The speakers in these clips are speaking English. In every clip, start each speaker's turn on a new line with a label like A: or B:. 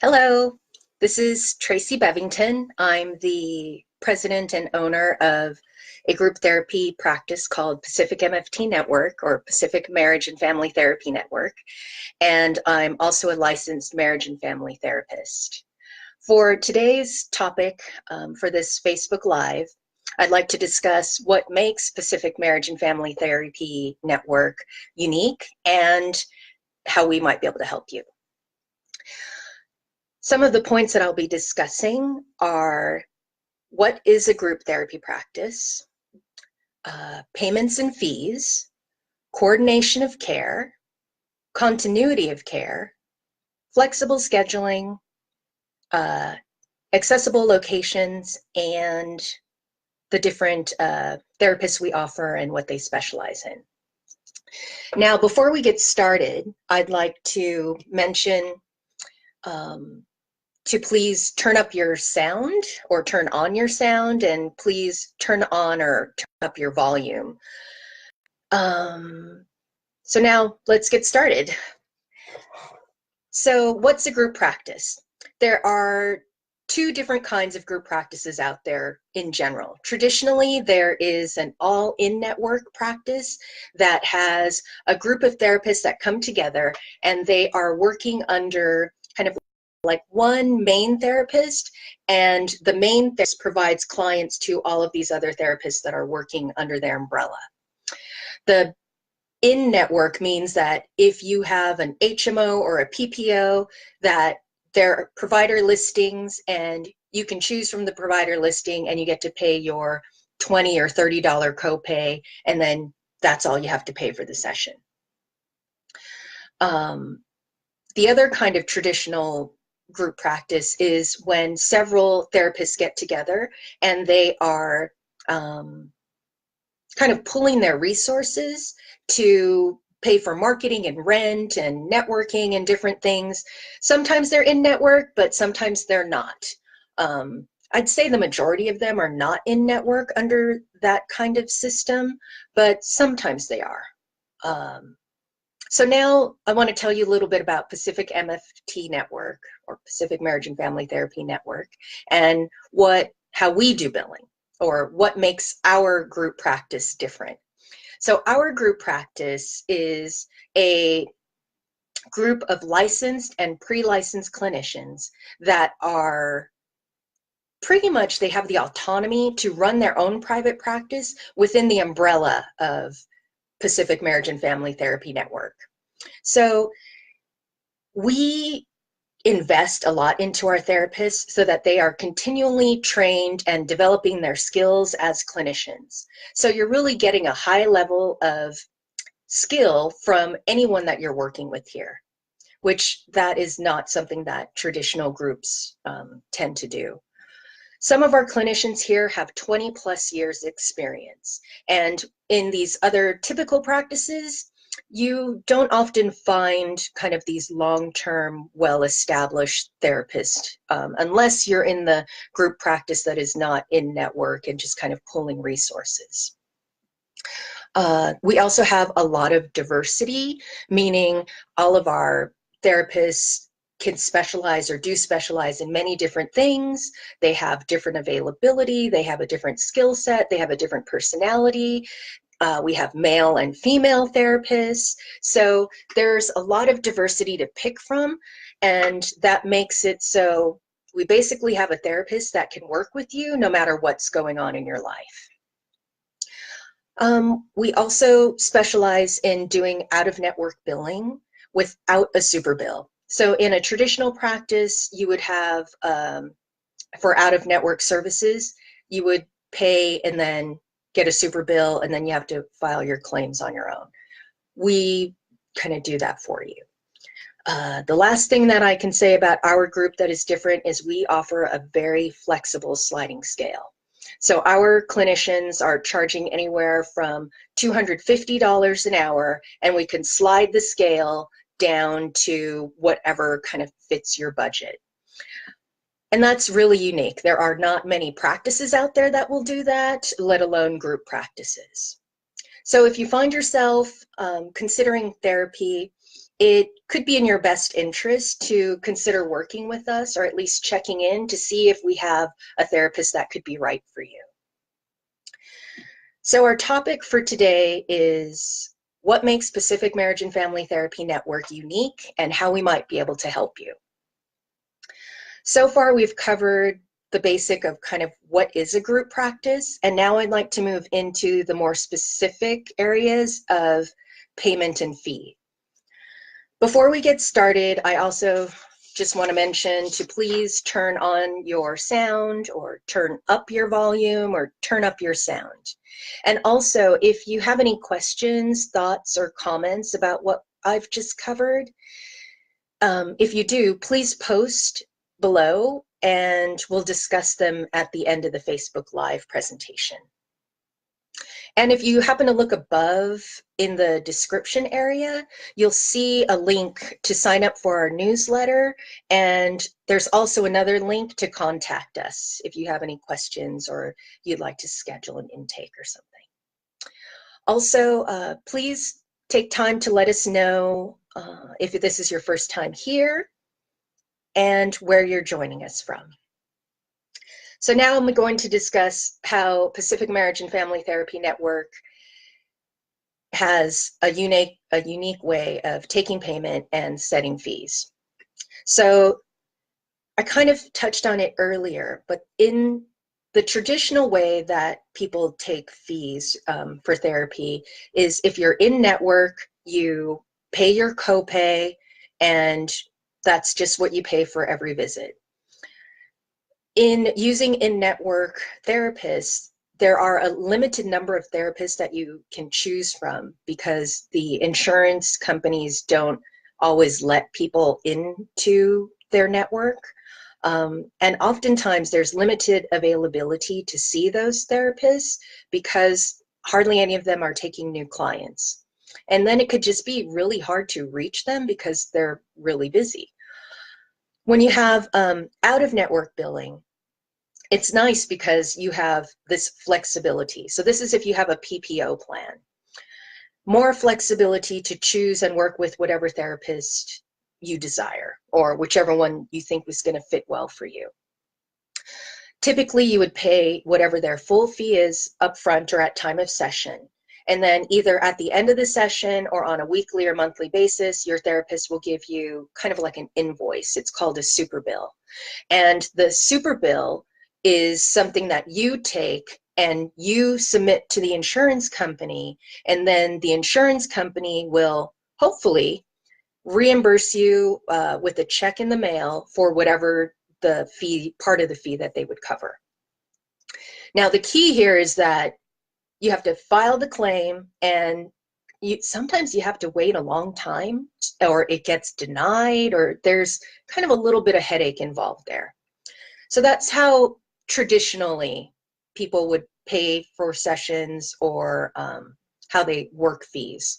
A: Hello, this is Tracy Bevington. I'm the president and owner of a group therapy practice called Pacific MFT Network, or Pacific Marriage and Family Therapy Network, and I'm also a licensed marriage and family therapist. For today's topic for this Facebook Live, I'd like to discuss what makes Pacific Marriage and Family Therapy Network unique and how we might be able to help you. Some of the points that I'll be discussing are: what is a group therapy practice, payments and fees, coordination of care, continuity of care, flexible scheduling, accessible locations, and the different therapists we offer and what they specialize in. Now, before we get started, I'd like to mention to please turn up your sound or turn on your sound, and please turn on or turn up your volume. So now let's get started. So what's a group practice? There are two different kinds of group practices out there in general. Traditionally, there is an all-in-network practice that has a group of therapists that come together and they are working under kind of like one main therapist, and the main therapist provides clients to all of these other therapists that are working under their umbrella. The in-network means that if you have an HMO or a PPO, that there are provider listings and you can choose from the provider listing and you get to pay your $20 or $30 copay, and then that's all you have to pay for the session. The other kind of traditional group practice is when several therapists get together and they are kind of pooling their resources to pay for marketing and rent and networking and different things. Sometimes they're in network, but sometimes they're not. I'd say the majority of them are not in network under that kind of system, but sometimes they are. So now I want to tell you a little bit about Pacific MFT Network, or Pacific Marriage and Family Therapy Network, and how we do billing, or what makes our group practice different. So our group practice is a group of licensed and pre-licensed clinicians that are pretty much, they have the autonomy to run their own private practice within the umbrella of Pacific Marriage and Family Therapy Network. So we invest a lot into our therapists so that they are continually trained and developing their skills as clinicians. So you're really getting a high level of skill from anyone that you're working with here, which that is not something that traditional groups tend to do. Some of our clinicians here have 20+ years experience, and in these other typical practices, you don't often find kind of these long-term, well-established therapists unless you're in the group practice that is not in network and just kind of pooling resources. We also have a lot of diversity, meaning all of our therapists can specialize or do specialize in many different things. They have different availability, they have a different skill set, they have a different personality. We have male and female therapists. So there's a lot of diversity to pick from, and that makes it so we basically have a therapist that can work with you no matter what's going on in your life. We also specialize in doing out-of-network billing without a super bill. So in a traditional practice, you would have, for out-of-network services, you would pay and then get a super bill, and then you have to file your claims on your own. We kind of do that for you. The last thing that I can say about our group that is different is we offer a very flexible sliding scale. So our clinicians are charging anywhere from $250 an hour, and we can slide the scale down to whatever kind of fits your budget. And that's really unique. There are not many practices out there that will do that, let alone group practices. So if you find yourself considering therapy, it could be in your best interest to consider working with us, or at least checking in to see if we have a therapist that could be right for you. So our topic for today is what makes Pacific Marriage and Family Therapy Network unique and how we might be able to help you. So far, we've covered the basic of kind of what is a group practice, and now I'd like to move into the more specific areas of payment and fee. Before we get started, I also just want to mention to please turn on your sound or turn up your volume or turn up your sound. And also, if you have any questions, thoughts, or comments about what I've just covered, if you do, please post below and we'll discuss them at the end of the Facebook Live presentation. And if you happen to look above in the description area, you'll see a link to sign up for our newsletter. And there's also another link to contact us if you have any questions or you'd like to schedule an intake or something. Also, please take time to let us know if this is your first time here and where you're joining us from. So now I'm going to discuss how Pacific Marriage and Family Therapy Network has a unique way of taking payment and setting fees. So I kind of touched on it earlier, but in the traditional way that people take fees for therapy is if you're in network, you pay your copay, and that's just what you pay for every visit. In using in-network therapists, there are a limited number of therapists that you can choose from because the insurance companies don't always let people into their network. And oftentimes there's limited availability to see those therapists because hardly any of them are taking new clients. And then it could just be really hard to reach them because they're really busy. When you have out-of-network billing, it's nice because you have this flexibility. So this is if you have a PPO plan. More flexibility to choose and work with whatever therapist you desire or whichever one you think was going to fit well for you. Typically, you would pay whatever their full fee is upfront or at time of session. And then either at the end of the session or on a weekly or monthly basis, your therapist will give you kind of like an invoice. It's called a super bill. And the super bill is something that you take and you submit to the insurance company, and then the insurance company will hopefully reimburse you with a check in the mail for whatever the fee, part of the fee that they would cover. Now, the key here is that you have to file the claim, and sometimes you have to wait a long time, or it gets denied, or there's kind of a little bit of headache involved there. So that's how traditionally people would pay for sessions or how they work fees.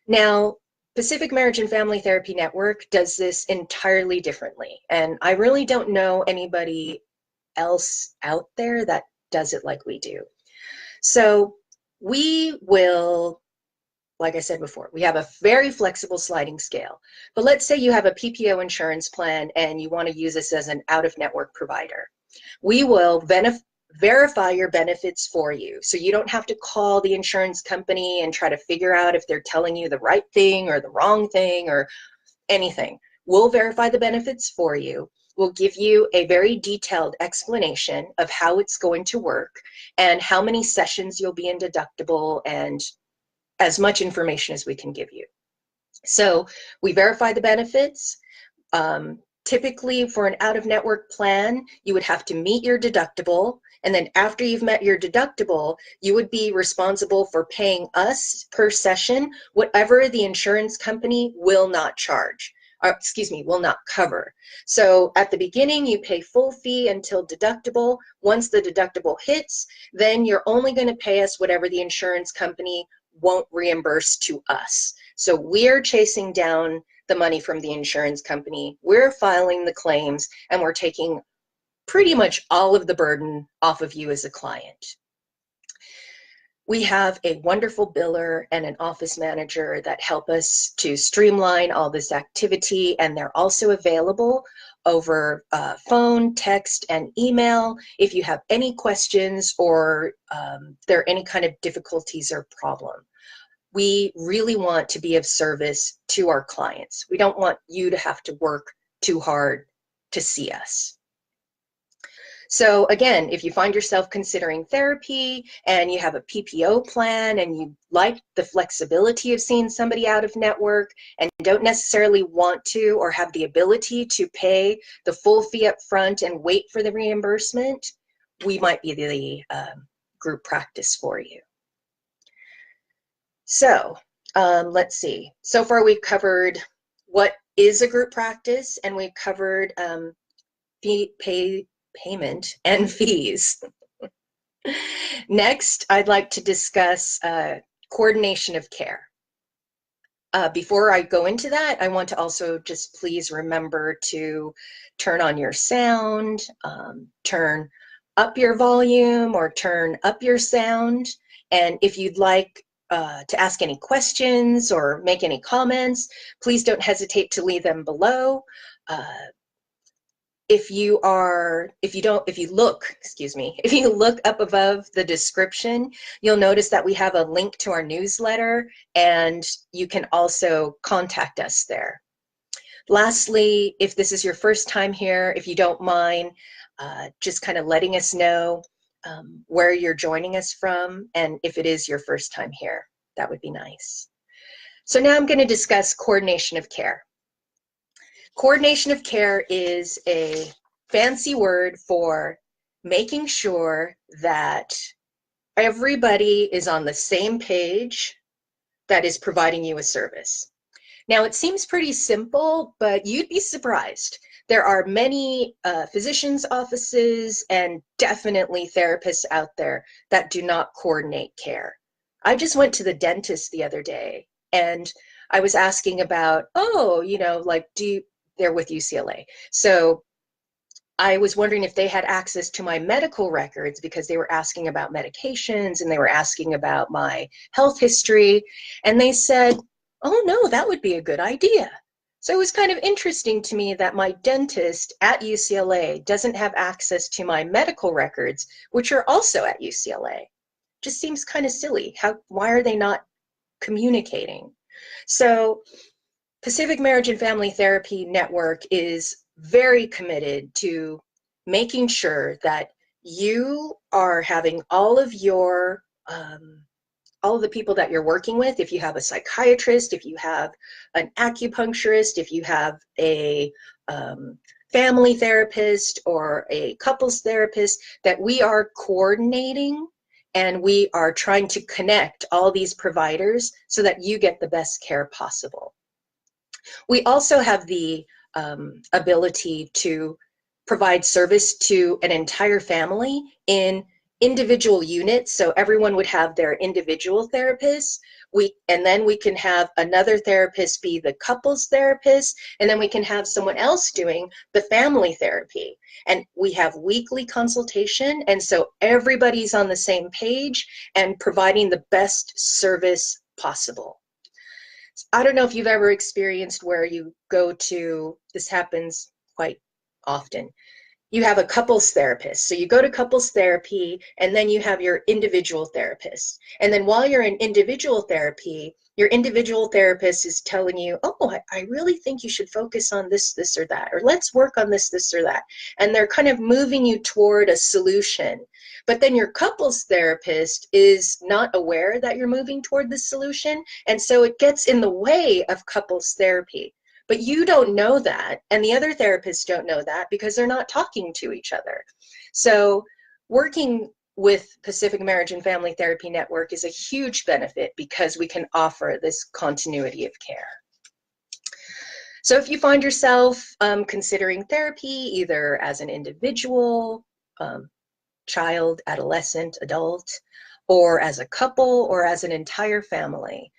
A: Now, Pacific Marriage and Family Therapy Network does this entirely differently, and I really don't know anybody else out there that does it like we do. So we will, like I said before, we have a very flexible sliding scale. But let's say you have a PPO insurance plan and you want to use this as an out-of-network provider. We will verify your benefits for you. So you don't have to call the insurance company and try to figure out if they're telling you the right thing or the wrong thing or anything. We'll verify the benefits for you. We'll give you a very detailed explanation of how it's going to work and how many sessions you'll be in deductible and as much information as we can give you. So we verify the benefits. Typically for an out-of-network plan, you would have to meet your deductible. And then after you've met your deductible, you would be responsible for paying us per session whatever the insurance company will not charge. Will not cover. So at the beginning, you pay full fee until deductible. Once the deductible hits, then you're only going to pay us whatever the insurance company won't reimburse to us. So we're chasing down the money from the insurance company. We're filing the claims, and we're taking pretty much all of the burden off of you as a client. We have a wonderful biller and an office manager that help us to streamline all this activity, and they're also available over phone, text, and email if you have any questions or there are any kind of difficulties or problem. We really want to be of service to our clients. We don't want you to have to work too hard to see us. So again, if you find yourself considering therapy and you have a PPO plan and you like the flexibility of seeing somebody out of network and don't necessarily want to or have the ability to pay the full fee up front and wait for the reimbursement, we might be the group practice for you. So let's see. So far we've covered what is a group practice, and we've covered payment and fees. Next, I'd like to discuss coordination of care. Before I go into that, I want to also just please remember to turn on your sound, turn up your volume or turn up your sound. And if you'd like to ask any questions or make any comments, please don't hesitate to leave them below. If you look up above the description, you'll notice that we have a link to our newsletter, and you can also contact us there. Lastly, if this is your first time here, if you don't mind just kind of letting us know where you're joining us from, and if it is your first time here, that would be nice. So now I'm going to discuss coordination of care. Coordination of care is a fancy word for making sure that everybody is on the same page that is providing you a service. Now, it seems pretty simple, but you'd be surprised. There are many physicians' offices and definitely therapists out there that do not coordinate care. I just went to the dentist the other day, and I was asking about, they're with UCLA. So I was wondering if they had access to my medical records because they were asking about medications and they were asking about my health history. And they said, oh no, that would be a good idea. So it was kind of interesting to me that my dentist at UCLA doesn't have access to my medical records, which are also at UCLA. Just seems kind of silly. Why are they not communicating? So Pacific Marriage and Family Therapy Network is very committed to making sure that you are having all of the people that you're working with. If you have a psychiatrist, if you have an acupuncturist, if you have a family therapist or a couples therapist, that we are coordinating and we are trying to connect all these providers so that you get the best care possible. We also have the ability to provide service to an entire family in individual units, so everyone would have their individual therapist. And then we can have another therapist be the couples therapist, and then we can have someone else doing the family therapy. And we have weekly consultation, and so everybody's on the same page and providing the best service possible. I don't know if you've ever experienced where you go to, this happens quite often, you have a couples therapist. So you go to couples therapy and then you have your individual therapist. And then while you're in individual therapy, your individual therapist is telling you, oh, I really think you should focus on this, this, or that, or let's work on this, this, or that. And they're kind of moving you toward a solution. But then your couples therapist is not aware that you're moving toward the solution. And so it gets in the way of couples therapy. But you don't know that, and the other therapists don't know that because they're not talking to each other. So working with Pacific Marriage and Family Therapy Network is a huge benefit because we can offer this continuity of care. So if you find yourself considering therapy either as an individual, child, adolescent, adult, or as a couple or as an entire family,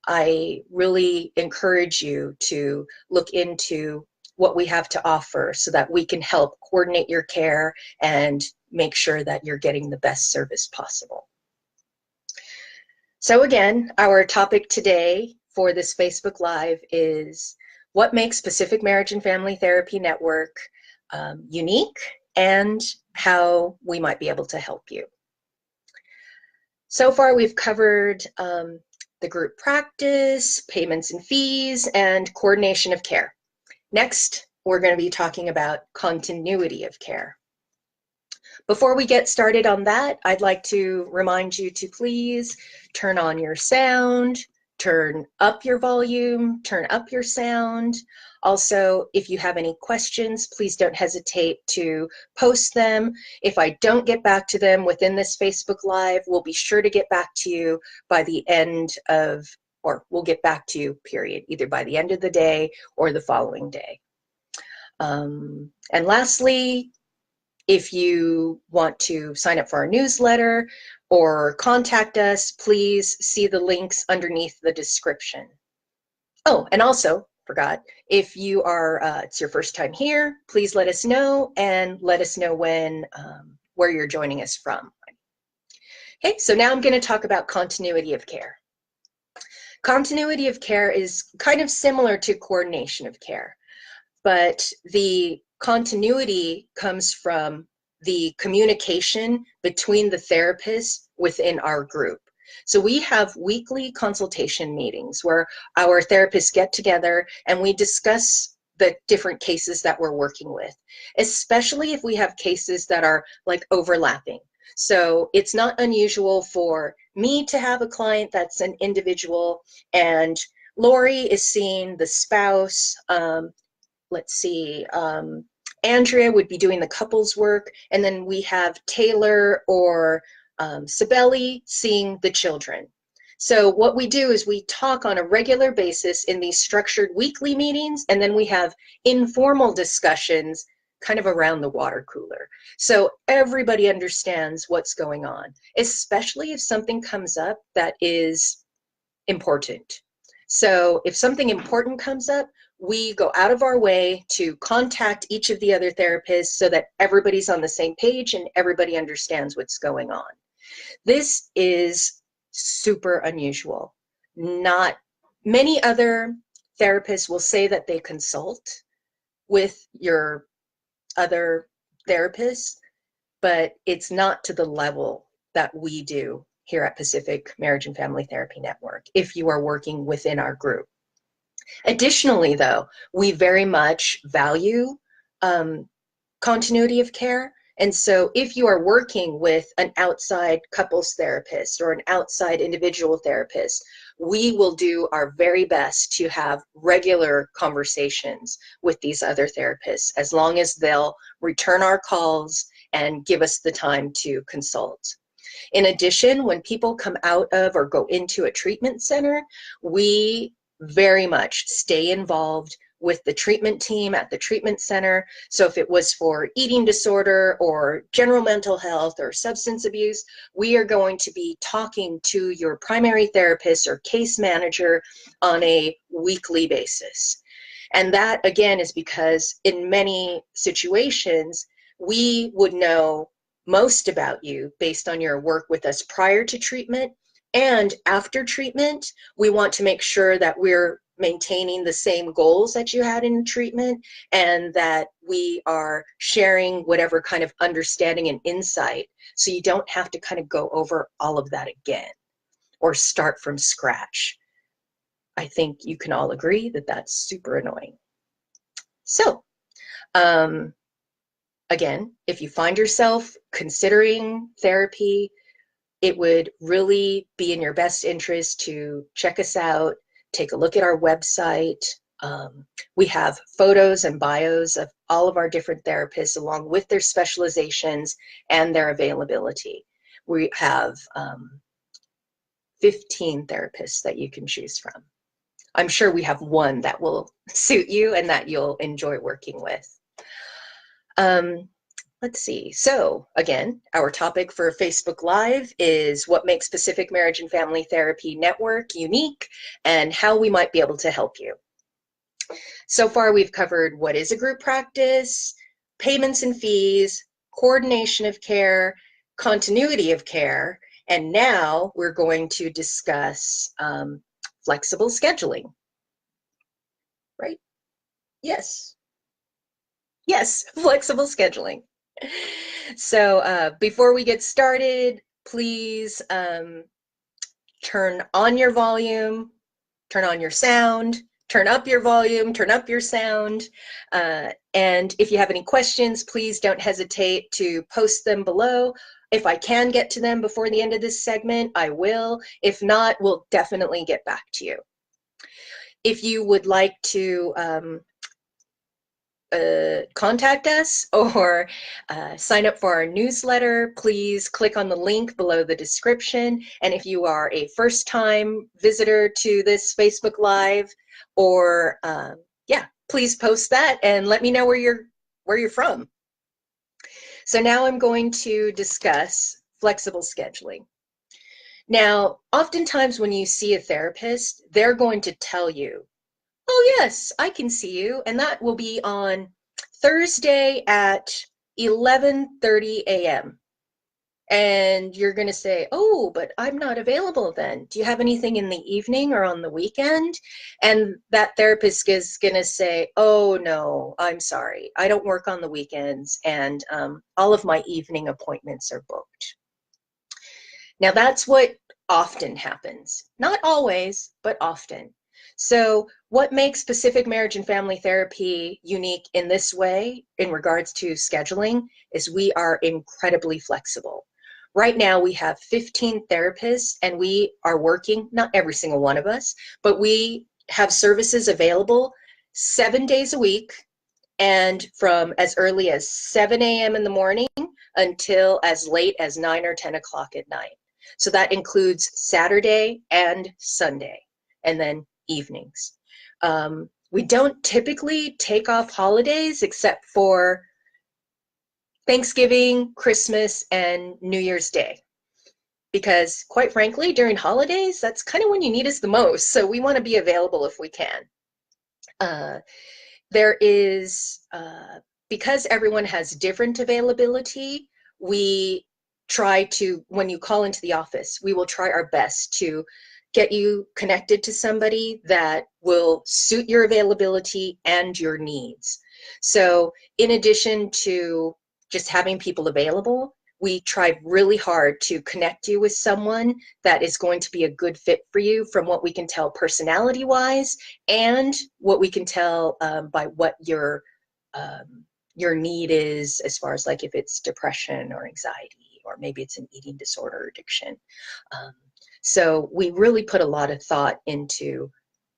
A: I really encourage you to look into what we have to offer so that we can help coordinate your care and make sure that you're getting the best service possible. So again, our topic today for this Facebook Live is what makes Pacific Marriage and Family Therapy Network unique and how we might be able to help you. So far, we've covered the group practice, payments and fees, and coordination of care. Next, we're going to be talking about continuity of care. Before we get started on that, I'd like to remind you to please turn on your sound, turn up your volume, turn up your sound. Also, if you have any questions, please don't hesitate to post them. If I don't get back to them within this Facebook Live, we'll be sure to get back to you by the end of, or we'll get back to you, period, either by the end of the day or the following day. And lastly, if you want to sign up for our newsletter or contact us, please see the links underneath the description. Oh, and also, forgot, if you are, it's your first time here, please let us know and let us know when, where you're joining us from. Okay, so now I'm going to talk about continuity of care. Continuity of care is kind of similar to coordination of care, but the continuity comes from the communication between the therapists within our group. So we have weekly consultation meetings where our therapists get together and we discuss the different cases that we're working with, especially if we have cases that are like overlapping. So it's not unusual for me to have a client that's an individual and Lori is seeing the spouse, let's see, Andrea would be doing the couples work, and then we have Taylor or Sibeli seeing the children. So what we do is we talk on a regular basis in these structured weekly meetings, and then we have informal discussions kind of around the water cooler. So everybody understands what's going on, especially if something comes up that is important. So if something important comes up, we go out of our way to contact each of the other therapists so that everybody's on the same page and everybody understands what's going on. This is super unusual. Not many other therapists will say that they consult with your other therapists, but it's not to the level that we do here at Pacific Marriage and Family Therapy Network if you are working within our group. Additionally, though, we very much value continuity of care. And so if you are working with an outside couples therapist or an outside individual therapist, we will do our very best to have regular conversations with these other therapists as long as they'll return our calls and give us the time to consult. In addition, when people come out of or go into a treatment center, we very much stay involved with the treatment team at the treatment center. So if it was for eating disorder or general mental health or substance abuse, we are going to be talking to your primary therapist or case manager on a weekly basis. And that, again, is because in many situations, we would know most about you based on your work with us prior to treatment. And after treatment, we want to make sure that we're maintaining the same goals that you had in treatment and that we are sharing whatever kind of understanding and insight so you don't have to kind of go over all of that again or start from scratch. I think you can all agree that that's super annoying. So, again, if you find yourself considering therapy, it would really be in your best interest to check us out, take a look at our website. We have photos and bios of all of our different therapists along with their specializations and their availability. We have 15 therapists that you can choose from. I'm sure we have one that will suit you and that you'll enjoy working with. Let's see. So again, our topic for Facebook Live is what makes Pacific Marriage and Family Therapy Network unique and how we might be able to help you. So far, we've covered what is a group practice, payments and fees, coordination of care, continuity of care, And now we're going to discuss flexible scheduling, right? Yes. Yes, flexible scheduling. So before we get started, please turn on your volume, turn on your sound, turn up your volume, turn up your sound. And if you have any questions, please don't hesitate to post them below. If I can get to them before the end of this segment, I will. If not, we'll definitely get back to you. If you would like to contact us or sign up for our newsletter, please click on the link below the description. And if you are a first-time visitor to this Facebook Live, or yeah, please post that and let me know where you're from. So now I'm going to discuss flexible scheduling. Now, oftentimes when you see a therapist, they're going to tell you, oh yes, I can see you, and that will be on Thursday at 11:30 a.m. And you're going to say, oh, but I'm not available then. Do you have anything in the evening or on the weekend? And that therapist is going to say, oh no, I'm sorry, I don't work on the weekends, and all of my evening appointments are booked. Now that's what often happens. Not always, but often. So what makes Pacific Marriage and Family Therapy unique in this way in regards to scheduling is we are incredibly flexible. Right now we have 15 therapists, and we are working, not every single one of us, but we have services available 7 days a week, and from as early as 7 a.m. in the morning until as late as 9 or 10 o'clock at night. So that includes Saturday and Sunday, and then evenings. We don't typically take off holidays except for Thanksgiving, Christmas, and New Year's Day. Because quite frankly, during holidays, that's kind of when you need us the most. So we want to be available if we can. There is, because everyone has different availability, we try to, when you call into the office, we will try our best to get you connected to somebody that will suit your availability and your needs. So in addition to just having people available, we try really hard to connect you with someone that is going to be a good fit for you from what we can tell personality-wise, and what we can tell by what your need is, as far as like if it's depression or anxiety, or maybe it's an eating disorder or addiction. So we really put a lot of thought into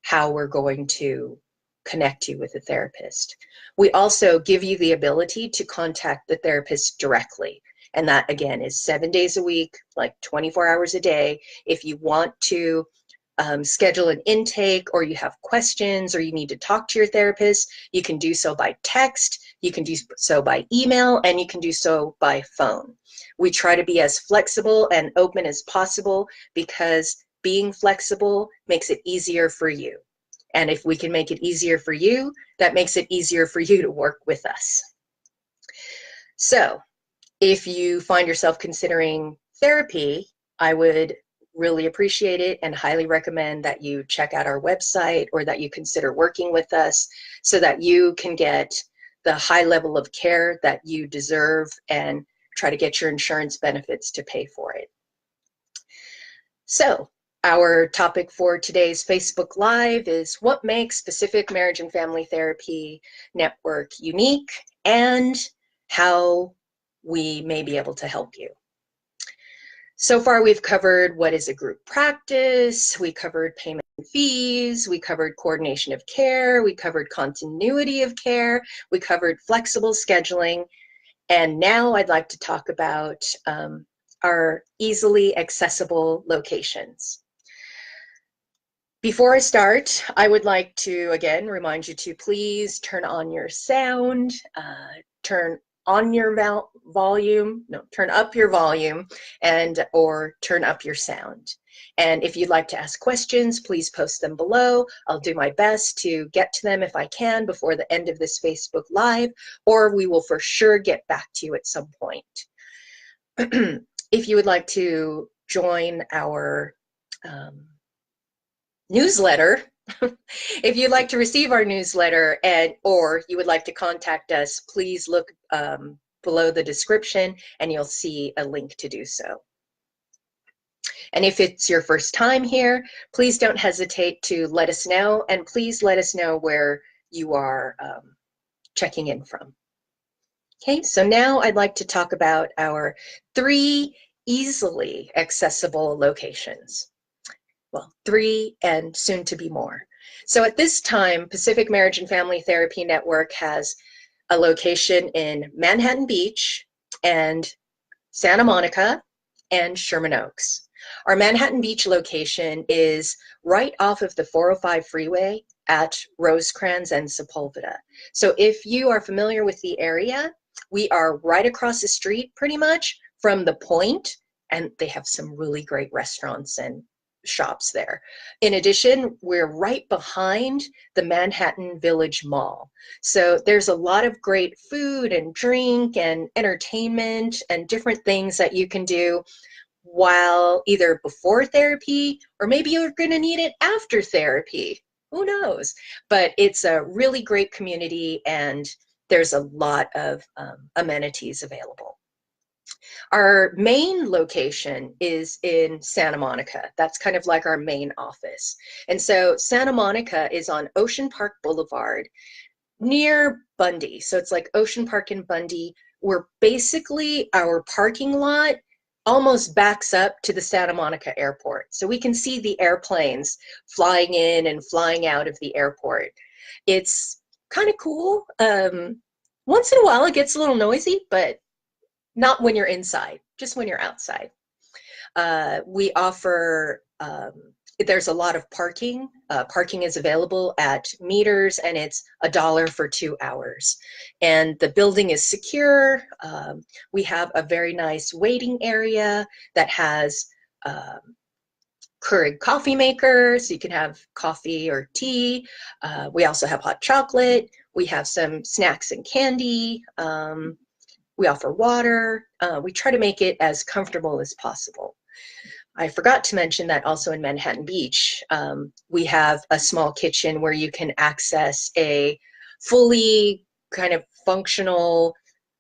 A: how we're going to connect you with a therapist. We also give you the ability to contact the therapist directly. And that, again, is 7 days a week, like 24 hours a day. If you want to schedule an intake, or you have questions, or you need to talk to your therapist, you can do so by text, you can do so by email, and you can do so by phone. We try to be as flexible and open as possible, because being flexible makes it easier for you. And if we can make it easier for you, that makes it easier for you to work with us. So if you find yourself considering therapy, I would really appreciate it and highly recommend that you check out our website, or that you consider working with us, so that you can get the high level of care that you deserve and try to get your insurance benefits to pay for it. So our topic for today's Facebook Live is what makes Pacific Marriage and Family Therapy Network unique, and how we may be able to help you. So far, we've covered what is a group practice, we covered payment fees, we covered coordination of care, we covered continuity of care, we covered flexible scheduling, and now I'd like to talk about our easily accessible locations. Before I start, I would like to again remind you to please turn on your sound, turn on your volume, no, turn up your volume, and or turn up your sound. And if you'd like to ask questions, please post them below. I'll do my best to get to them if I can before the end of this Facebook Live, or we will for sure get back to you at some point. If you would like to join our newsletter, if you'd like to receive our newsletter or you would like to contact us, please look below the description and you'll see a link to do so. And if it's your first time here, please don't hesitate to let us know, and please let us know where you are checking in from. Okay, so now I'd like to talk about our 3 easily accessible locations. Well, 3 and soon to be more. So at this time, Pacific Marriage and Family Therapy Network has a location in Manhattan Beach and Santa Monica and Sherman Oaks. Our Manhattan Beach location is right off of the 405 freeway at Rosecrans and Sepulveda. So if you are familiar with the area, we are right across the street pretty much from the Point, and they have some really great restaurants and shops there. In addition, we're right behind the Manhattan Village Mall. So there's a lot of great food and drink and entertainment and different things that you can do while either before therapy, or maybe you're going to need it after therapy. Who knows? But it's a really great community and there's a lot of amenities available. Our main location is in Santa Monica. That's kind of like our main office. And so Santa Monica is on Ocean Park Boulevard near Bundy. So it's like Ocean Park and Bundy. We're basically, our parking lot almost backs up to the Santa Monica airport. So we can see the airplanes flying in and flying out of the airport. It's kind of cool. Once in a while it gets a little noisy, but not when you're inside, just when you're outside. We offer, there's a lot of parking. Parking is available at meters and it's $1 for 2 hours. And the building is secure. We have a very nice waiting area that has Keurig coffee maker, so you can have coffee or tea. We also have hot chocolate. We have some snacks and candy. We offer water. We try to make it as comfortable as possible. I forgot to mention that also in Manhattan Beach, we have a small kitchen where you can access a fully kind of functional,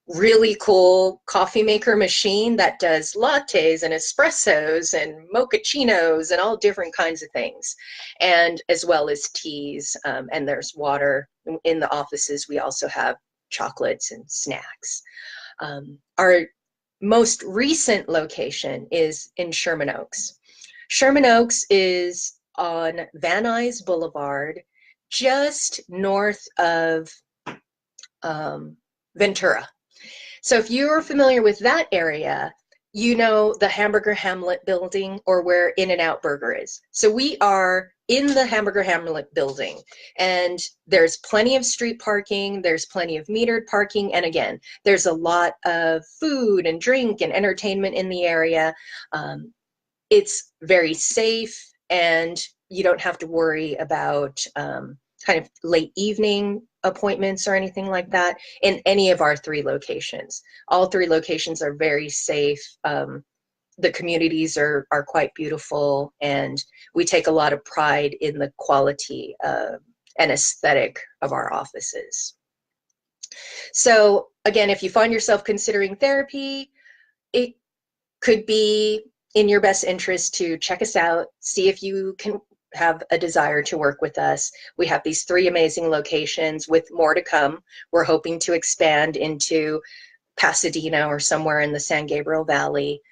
A: really cool coffee maker machine that does lattes and espressos and mochachinos and all different kinds of things, and as well as teas, and there's water. In the offices, we also have chocolates and snacks. Our most recent location is in Sherman Oaks. Sherman Oaks is on Van Nuys Boulevard, just north of Ventura. So if you're familiar with that area, you know the Hamburger Hamlet building or where In-N-Out Burger is. So we are in the Hamburger Hamlet building, and there's plenty of street parking, there's plenty of metered parking, and again, there's a lot of food and drink and entertainment in the area. It's very safe, and you don't have to worry about kind of late evening appointments or anything like that in any of our 3 locations. All 3 locations are very safe. The communities are quite beautiful, and we take a lot of pride in the quality and aesthetic of our offices. So again, if you find yourself considering therapy, it could be in your best interest to check us out, see if you can have a desire to work with us. We have these 3 amazing locations with more to come. We're hoping to expand into Pasadena or somewhere in the San Gabriel Valley,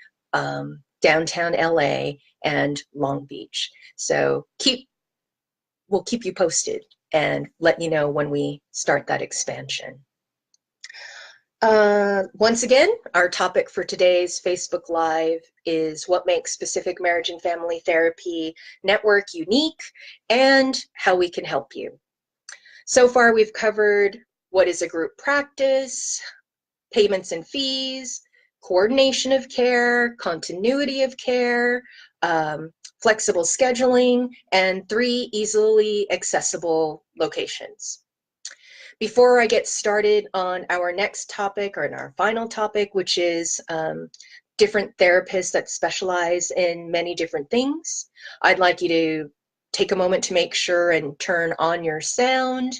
A: downtown LA, and Long Beach. So we'll keep you posted and let you know when we start that expansion. Once again, our topic for today's Facebook Live is what makes Pacific Marriage and Family Therapy Network unique and how we can help you. So far, we've covered what is a group practice, payments and fees, coordination of care, continuity of care, flexible scheduling, and 3 easily accessible locations. Before I get started on our next topic, or in our final topic, which is different therapists that specialize in many different things. I'd like you to take a moment to make sure and turn on your sound,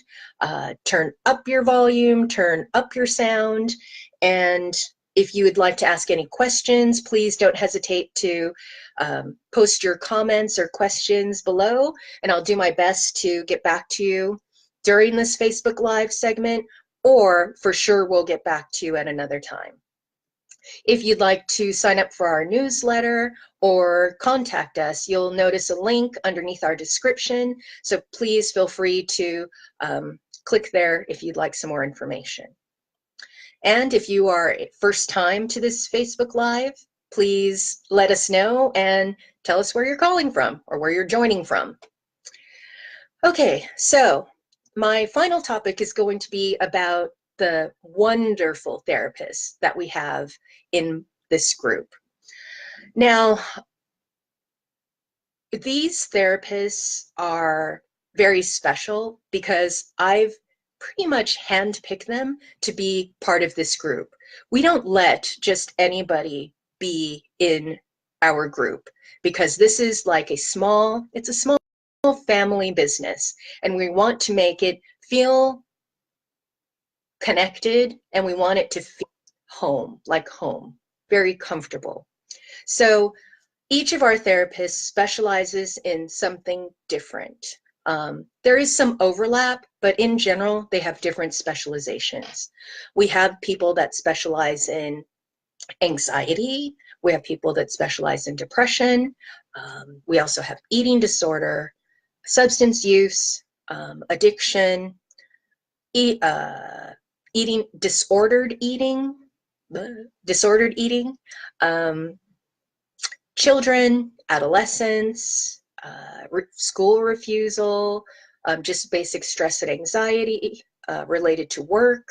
A: turn up your volume, turn up your sound, and if you would like to ask any questions, please don't hesitate to post your comments or questions below, and I'll do my best to get back to you during this Facebook Live segment, or for sure we'll get back to you at another time. If you'd like to sign up for our newsletter or contact us, you'll notice a link underneath our description. So please feel free to click there if you'd like some more information. And if you are first time to this Facebook Live, please let us know and tell us where you're calling from or where you're joining from. Okay, so my final topic is going to be about the wonderful therapists that we have in this group. Now, these therapists are very special because I've pretty much handpicked them to be part of this group. We don't let just anybody be in our group because this is like it's a small family business, and we want to make it feel connected, and we want it to feel home, like home, very comfortable. So each of our therapists specializes in something different. There is some overlap, but in general, they have different specializations. We have people that specialize in anxiety. We have people that specialize in depression. We also have eating disorder, substance use, addiction, disordered eating, children, adolescents, school refusal, just basic stress and anxiety related to work.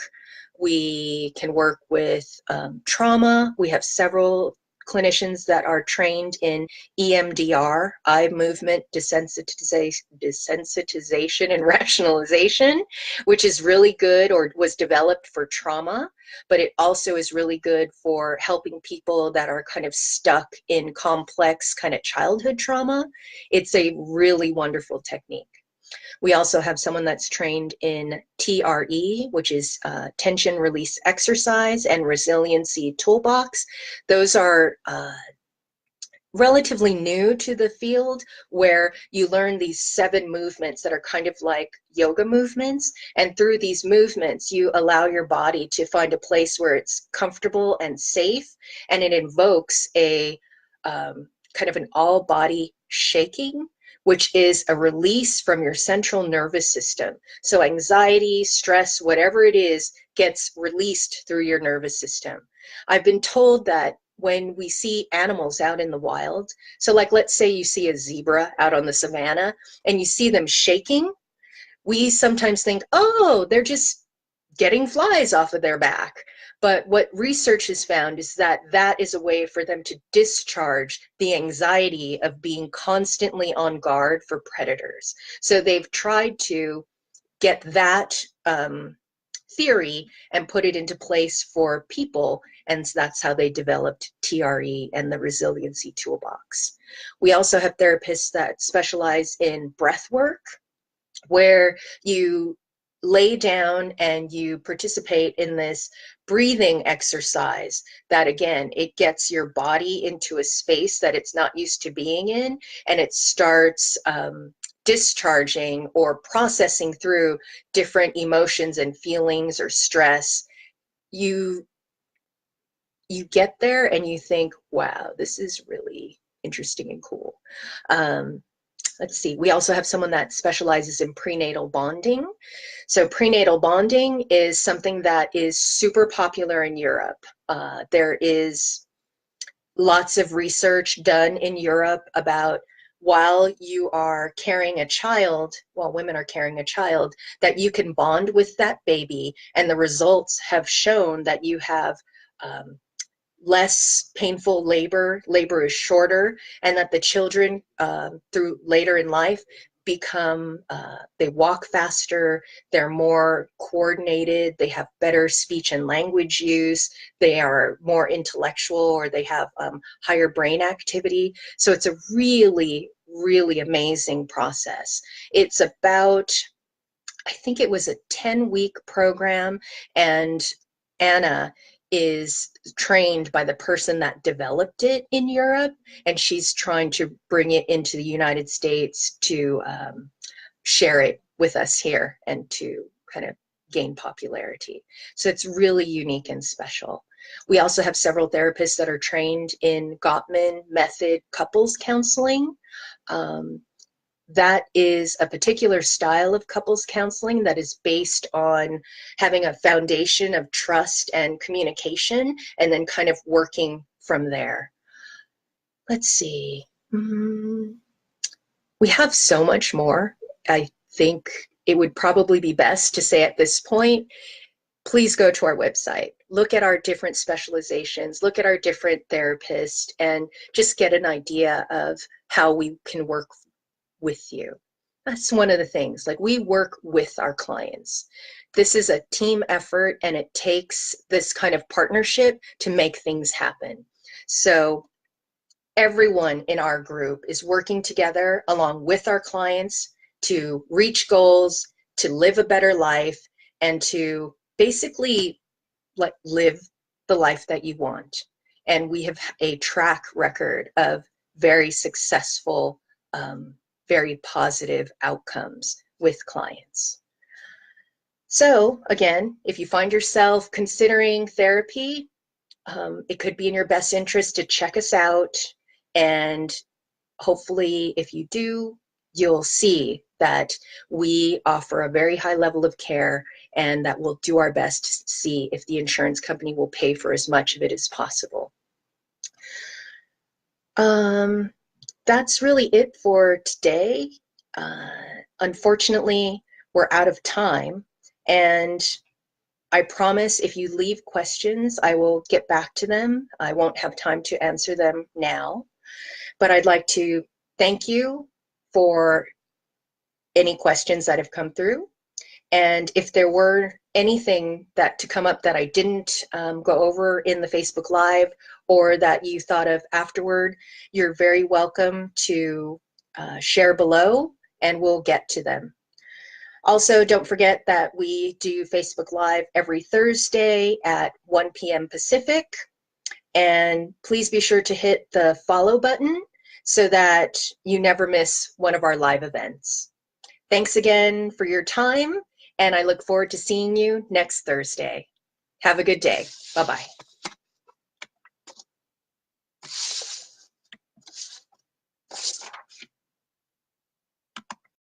A: We can work with trauma. We have several clinicians that are trained in EMDR, eye movement desensitization and rationalization, which is really good, or was developed for trauma, but it also is really good for helping people that are kind of stuck in complex kind of childhood trauma. It's a really wonderful technique. We also have someone that's trained in TRE, which is tension release exercise, and resiliency toolbox. Those are relatively new to the field, where you learn these 7 movements that are kind of like yoga movements. And through these movements, you allow your body to find a place where it's comfortable and safe. And it invokes a kind of an all body shaking, which is a release from your central nervous system. So anxiety, stress, whatever it is, gets released through your nervous system. I've been told that when we see animals out in the wild, so like let's say you see a zebra out on the savannah and you see them shaking, we sometimes think, oh, they're just getting flies off of their back. But what research has found is that that is a way for them to discharge the anxiety of being constantly on guard for predators. So they've tried to get that theory and put it into place for people, and that's how they developed TRE and the resiliency toolbox. We also have therapists that specialize in breath work, where you lay down and you participate in this breathing exercise that, again, it gets your body into a space that it's not used to being in, and it starts discharging or processing through different emotions and feelings or stress. You get there and you think, wow, this is really interesting and cool. Let's see, we also have someone that specializes in prenatal bonding. So prenatal bonding is something that is super popular in Europe. There is lots of research done in Europe about while you are carrying a child, while women are carrying a child, that you can bond with that baby, and the results have shown that you have less painful labor is shorter, and that the children through later in life become, they walk faster, they're more coordinated, they have better speech and language use, they are more intellectual, or they have higher brain activity. So it's a really, really amazing process. It's about, I think it was a 10-week program, and Anna is trained by the person that developed it in Europe, and she's trying to bring it into the United States to share it with us here and to kind of gain popularity. So it's really unique and special. We also have several therapists that are trained in Gottman method couples counseling. That is a particular style of couples counseling that is based on having a foundation of trust and communication, and then kind of working from there. Let's see. We have so much more. I think it would probably be best to say at this point, please go to our website, look at our different specializations, look at our different therapists, and just get an idea of how we can work with you. That's one of the things. Like, we work with our clients. This is a team effort, and it takes this kind of partnership to make things happen. So everyone in our group is working together along with our clients to reach goals, to live a better life, and to basically live the life that you want. And we have a track record of very successful, very positive outcomes with clients. So again, if you find yourself considering therapy, it could be in your best interest to check us out. And hopefully, if you do, you'll see that we offer a very high level of care, and that we'll do our best to see if the insurance company will pay for as much of it as possible. That's really it for today. Unfortunately, we're out of time, and I promise if you leave questions, I will get back to them. I won't have time to answer them now, but I'd like to thank you for any questions that have come through. And if there were anything that to come up that I didn't go over in the Facebook Live, or that you thought of afterward, you're very welcome to share below, and we'll get to them. Also, don't forget that we do Facebook Live every Thursday at 1 p.m. Pacific. And please be sure to hit the follow button so that you never miss one of our live events. Thanks again for your time, and I look forward to seeing you next Thursday. Have a good day. Bye-bye.